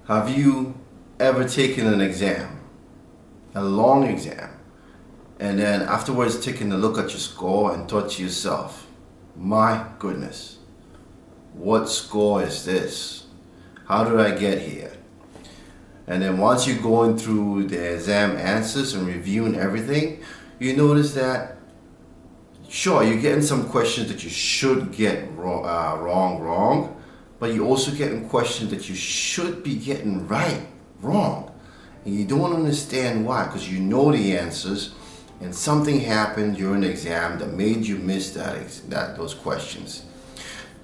Have you ever taken an exam, a long exam, and then afterwards taken a look at your score and thought to yourself, my goodness, what score is this? How did I get here? And then once you're going through the exam answers and reviewing everything, you notice that, sure, you're getting some questions that you should get wrong, but you're also getting questions that you should be getting wrong. And you don't understand why, because you know the answers, and something happened during the exam that made you miss those questions.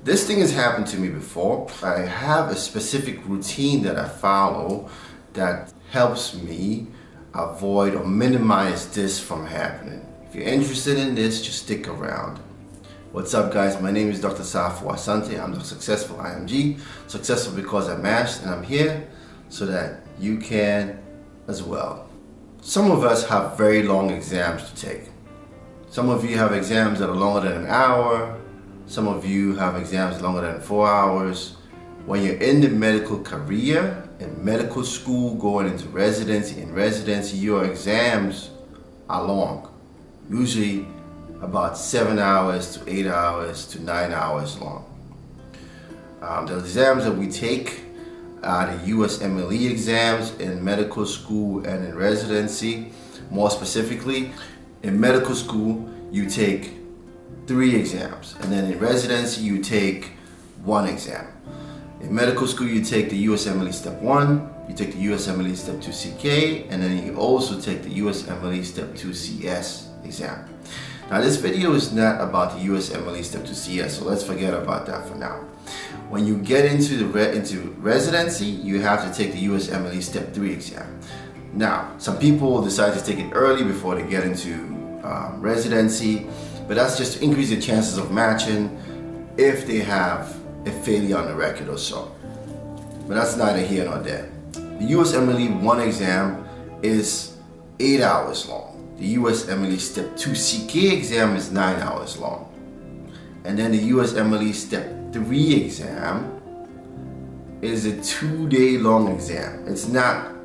This thing has happened to me before. I have a specific routine that I follow that helps me avoid or minimize this from happening. If you're interested in this, just stick around. What's up, guys? My name is Dr. Safo Asante. I'm the Successful IMG. Successful because I matched, and I'm here so that you can as well. Some of us have very long exams to take. Some of you have exams that are longer than an hour. Some of you have exams longer than 4 hours. When you're in the medical career, in medical school, going into residency, your exams are long. Usually about 7 hours to 8 hours to 9 hours long. The exams that we take are the Usmle exams in medical school and in residency. More specifically, in medical school, you take 3 exams, and then in residency, you take 1 exam. In medical school, you take the Usmle Step 1, you take the Usmle Step 2 CK, and then you also take the Usmle Step 2 CS exam. Now, this video is not about the Usmle Step 2 CS, so let's forget about that for now. When you get into residency, you have to take the Usmle Step 3 exam. Now, some people decide to take it early before they get into residency, but that's just to increase the chances of matching if they have a failure on the record or so. But that's neither here nor there. The Usmle 1 exam is 8 hours long. The Usmle Step 2 CK exam is 9 hours long. And then the Usmle Step 3 exam is a 2-day long exam. It's not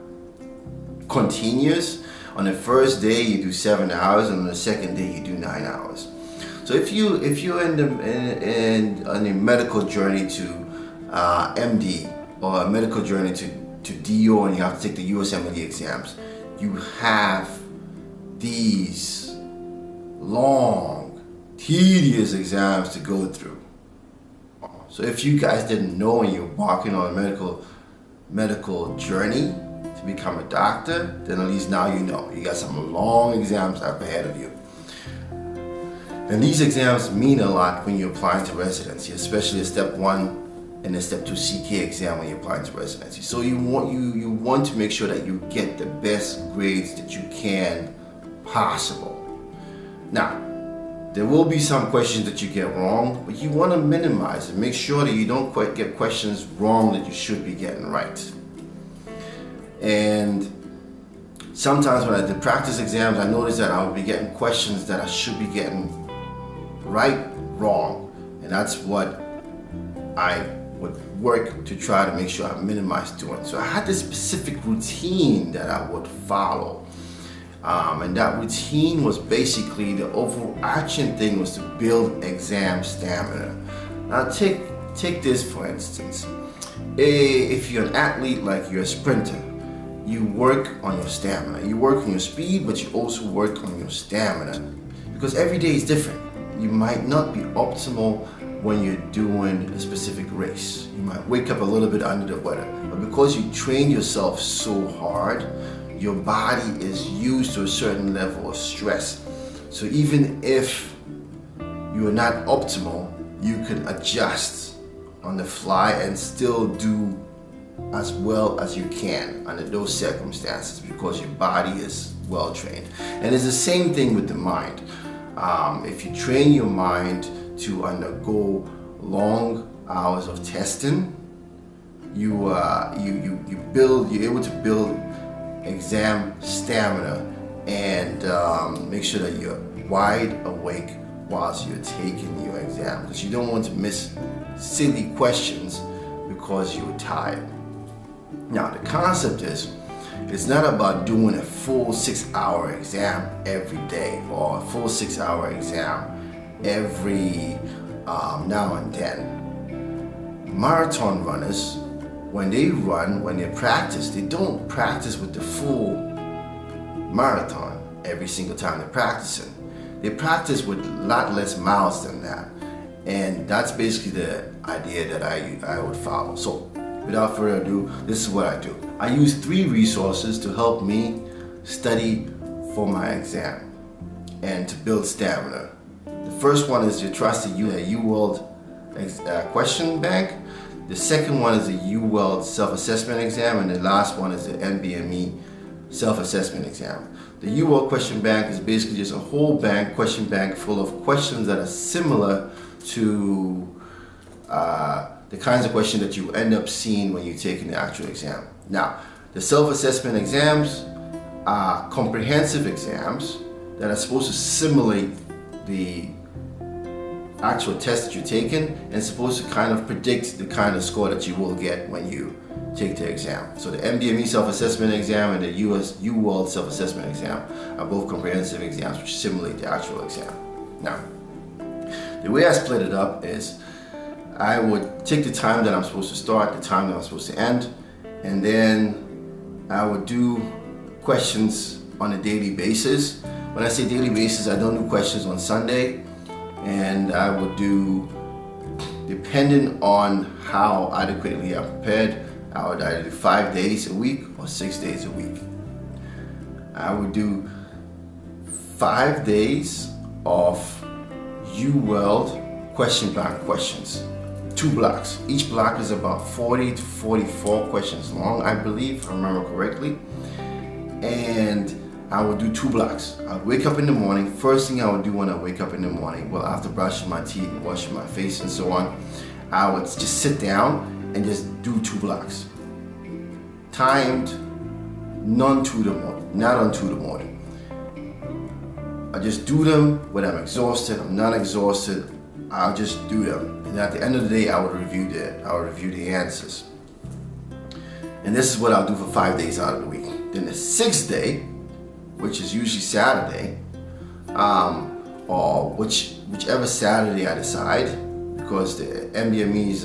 continuous. On the first day you do 7 hours, and on the second day you do 9 hours. So if you're on a medical journey to MD, or a medical journey to DO, and you have to take the Usmle exams, you have these long, tedious exams to go through. So if you guys didn't know and you're walking on a medical journey to become a doctor, then at least now you know. You got some long exams up ahead of you. And these exams mean a lot when you're applying to residency, especially a Step 1 and a Step 2 CK exam when you're applying to residency. So you want to make sure that you get the best grades that you can possible. Now, there will be some questions that you get wrong, but you want to minimize and make sure that you don't quite get questions wrong that you should be getting right. And sometimes when I did practice exams, I noticed that I would be getting questions that I should be getting wrong, and that's what I would work to try to make sure I minimize doing. So I had this specific routine that I would follow, and that routine was basically, the overarching thing was to build exam stamina. Now take this for instance. If you're an athlete, like you're a sprinter, you work on your stamina. You work on your speed, but you also work on your stamina, because every day is different. You might not be optimal when you're doing a specific race. You might wake up a little bit under the weather, but because you train yourself so hard, your body is used to a certain level of stress. So even if you are not optimal, you can adjust on the fly and still do as well as you can under those circumstances, because your body is well trained. And it's the same thing with the mind. If you train your mind to undergo long hours of testing, you're able to build exam stamina and make sure that you're wide awake whilst you're taking your exam, because you don't want to miss silly questions because you're tired. Now, the concept is, it's not about doing a full 6-hour exam every day or a full 6-hour exam every now and then. Marathon runners, when they practice, they don't practice with the full marathon every single time they're practicing. They practice with a lot less miles than that. And that's basically the idea that I would follow. So without further ado, this is what I do. I use 3 resources to help me study for my exam and to build stamina. The first one is your trusted UWorld question bank. The second one is the UWorld self-assessment exam, and the last one is the NBME self-assessment exam. The UWorld question bank is basically just a whole question bank full of questions that are similar to the kinds of questions that you end up seeing when you're taking the actual exam. Now, the self-assessment exams are comprehensive exams that are supposed to simulate the actual test that you're taking and supposed to kind of predict the kind of score that you will get when you take the exam. So the MDME self-assessment exam and the UWorld self-assessment exam are both comprehensive exams which simulate the actual exam. Now, the way I split it up is I would take the time that I'm supposed to start, the time that I'm supposed to end, and then I would do questions on a daily basis. When I say daily basis, I don't do questions on Sunday, and I would do, depending on how adequately I'm prepared, I would either do 5 days a week or 6 days a week. I would do 5 days of UWorld question bank questions. 2 blocks. Each block is about 40 to 44 questions long, I believe, if I remember correctly. And I would do 2 blocks. I would wake up in the morning. First thing I would do when I wake up in the morning, well, after brushing my teeth and washing my face and so on, I would just sit down and just do 2 blocks. Timed, not on to the morning. I just do them when I'm exhausted, I'm not exhausted, I'll just do them. And at the end of the day, I would review the answers. And this is what I'll do for 5 days out of the week. Then the 6th day, which is usually Saturday, or whichever Saturday I decide, because the MBMEs,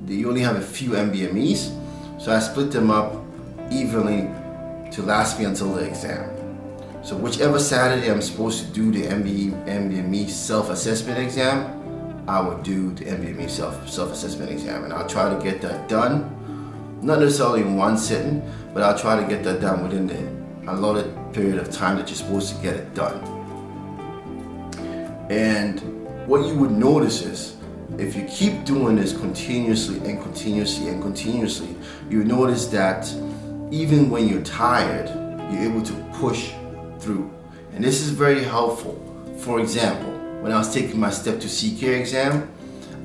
they only have a few MBMEs, so I split them up evenly to last me until the exam. So whichever Saturday I'm supposed to do the MBME self-assessment exam, I would do the MBME self-assessment exam, and I'll try to get that done. Not necessarily in one sitting, but I'll try to get that done within the allotted period of time that you're supposed to get it done. And what you would notice is, if you keep doing this continuously, you notice that even when you're tired, you're able to push through. And this is very helpful. For example, when I was taking my Step 2 CK exam,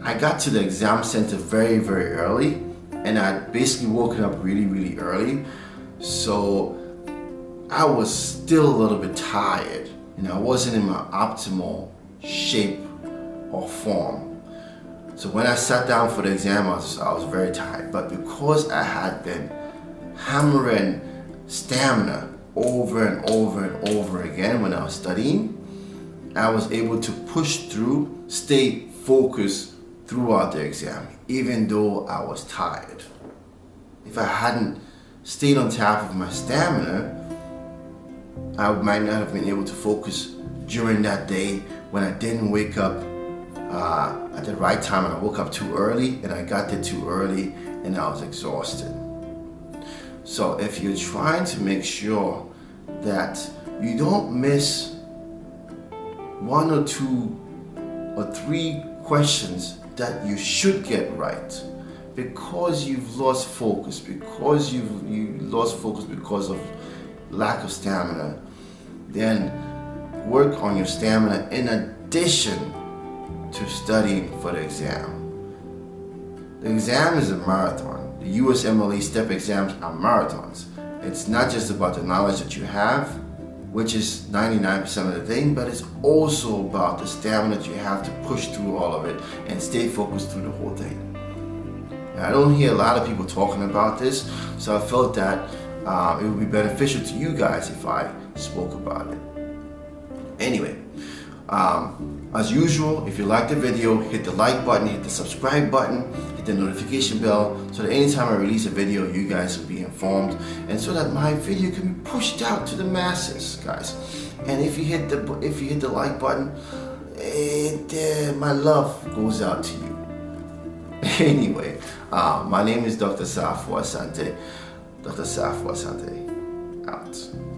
I got to the exam center very, very early, and I'd basically woken up really, really early. So I was still a little bit tired, and I wasn't in my optimal shape or form. So when I sat down for the exam, I was very tired. But because I had been hammering stamina over and over again when I was studying, I was able to push through, stay focused throughout the exam, even though I was tired. If I hadn't stayed on top of my stamina, I might not have been able to focus during that day when I didn't wake up at the right time, and I woke up too early, and I got there too early, and I was exhausted. So if you're trying to make sure that you don't miss 1 or 2 or 3 questions that you should get right, because you've lost focus, because you lost focus because of lack of stamina, then work on your stamina in addition to studying for the exam. The exam is a marathon. The USMLE step exams are marathons. It's not just about the knowledge that you have, which is 99% of the thing, but it's also about the stamina that you have to push through all of it and stay focused through the whole thing. And I don't hear a lot of people talking about this, so I felt that it would be beneficial to you guys if I spoke about it. Anyway, as usual, if you like the video, hit the like button, hit the subscribe button, hit the notification bell, so that anytime I release a video, you guys will be informed, and so that my video can be pushed out to the masses, guys. And if you hit the like button, my love goes out to you. Anyway, my name is Dr. Safo Asante. Dr. Safo Asante, out.